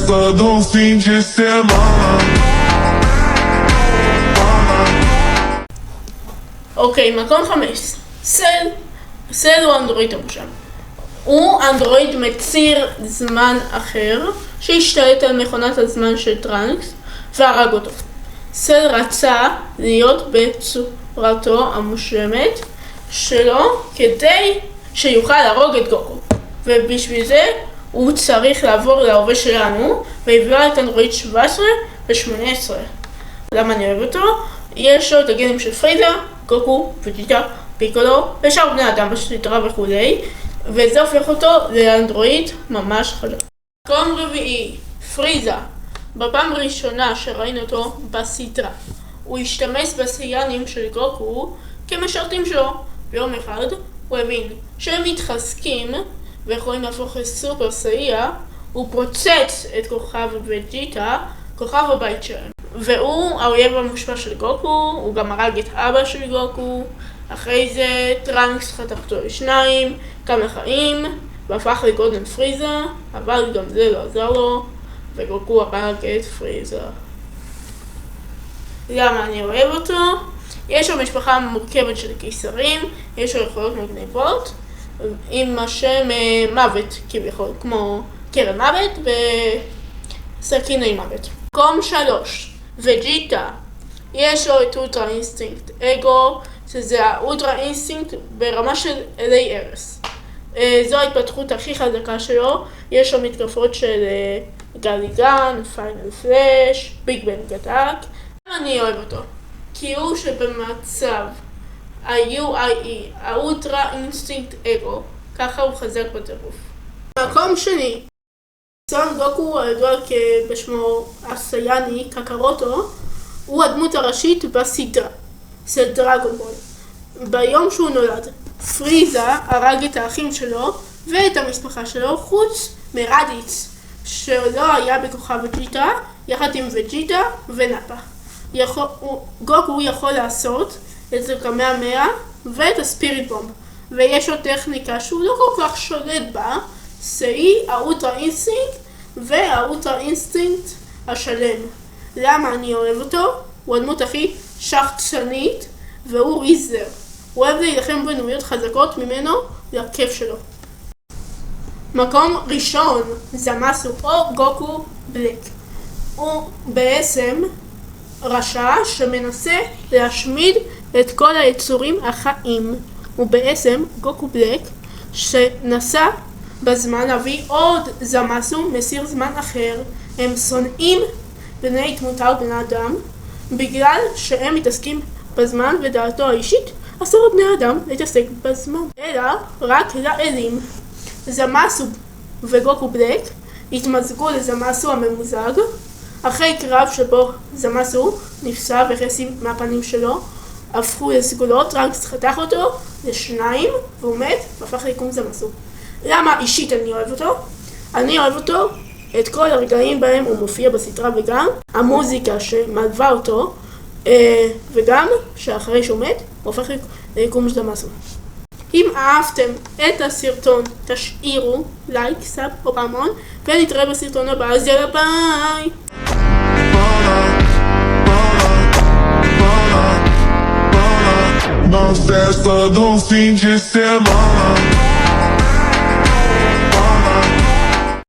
festa do fim de semana. אוקיי, מקום 5. סל הוא אנדרואיד המושם. הוא אנדרואיד מציר זמן אחר שהשתלט על מכונת הזמן של טראנקס והרג אותו. סל רצה להיות בצורתו המושלמת שלו כדי שיוכל להרוג את גוקו, ובשביל זה הוא צריך לעבור להווה שלנו והביאה את אנדרואיד 17 ו-18. למה אני אוהב אותו? יש לו את הגנים של פריזה, גוקו, וג'יטה, פיקולו ושאר בני אדם בסדרה וכולי, וזה הופך אותו לאנדרואיד ממש חדש. מקום רביעי, פריזה. בפעם הראשונה שראינו אותו בסדרה, הוא השתמש בסיינים של גוקו כמשרתים שלו. ביום אחד הוא הבין שהם מתחזקים ויכולים להפוך לסופר סייע. הוא פוצץ את כוכב וג'יטה, כוכב הבית שלהם, והוא האויב המושפע של גוקו. הוא גם הרג את אבא של גוקו. אחרי זה טראנקס חתך אותו לשניים, קם לחיים והפך לגולדן פריזה, אבל גם זה לא עזר לו וגוקו הרג את פריזה. למה אני אוהב אותו? יש לו משפחה מורכבת של קיסרים, יש לו יכולות מגניבות עם השם מוות כביכול, כמו קרן מוות וסכיני מוות. מקום 3, וג'יטה. יש לו את אולטרה אינסטינקט אגו, שזה האולטרה אינסטינקט ברמה של אלי ארס. זו ההתפתחות הכי חזקה שלו. יש לו מתקפות של גליגן, פיינל פלאש, ביג בנג אטאק. אני אוהב אותו כי הוא שבמצב ה-UIE, האולטרה אינסטינקט אגו, ככה הוא חזק בטירוף. מקום שני, סון גוקו, הידוע בשמו הסייני קקרוטו, הוא הדמות הראשית בסדרה של דרגון בול. ביום שהוא נולד, פריזה הרג את האחים שלו ואת המשפחה שלו, חוץ מרדיץ שלא היה בכוכב וג'יטה, יחד עם וג'יטה ונאפה. גוקו יכול לעשות את זה קמהמהה ואת הספיריט בומב, ויש לו טכניקה שהוא לא כל כך שולט בה, שהיא האולטרה אינסטינקט והאולטרה אינסטינקט השלם. למה אני אוהב אותו? הוא הדמות הכי שחצנית והוא ריזר. הוא אוהב להילחם בדמויות חזקות ממנו לכיף שלו. מקום ראשון, זמאסו או גוקו בלק. הוא בעצם רשע שמנסה להשמיד את כל היצורים החיים. הוא בעצם גוקו בלק שנסע בזמן להביא עוד זמאסו מסיר זמן אחר. הם שונאים בני תמותה ובני אדם בגלל שהם מתעסקים בזמן, ודעתו האישית אסור לבני אדם להתעסק בזמן אלא רק לאלים. זמאסו וגוקו בלק התמזגו לזמאסו הממוזג. אחרי קרב שבו זמאסו נפסע וחצי מהפנים שלו הפכו לסגולות, טראנקס חתך אותו לשניים והוא מת והפך ליקום זמאסו. למה אישית אני אוהב אותו? אני אוהב אותו את כל הרגעים בהם הוא מופיע בסדרה, וגם המוזיקה שמלווה אותו, וגם שאחרי שהוא מת הוא הופך ליקום זמאסו. אם אהבתם את הסרטון תשאירו לייק, סאב או פעמון, ונתראה בסרטון הבא. אז יאללה ביי! Na festa do fim de semana.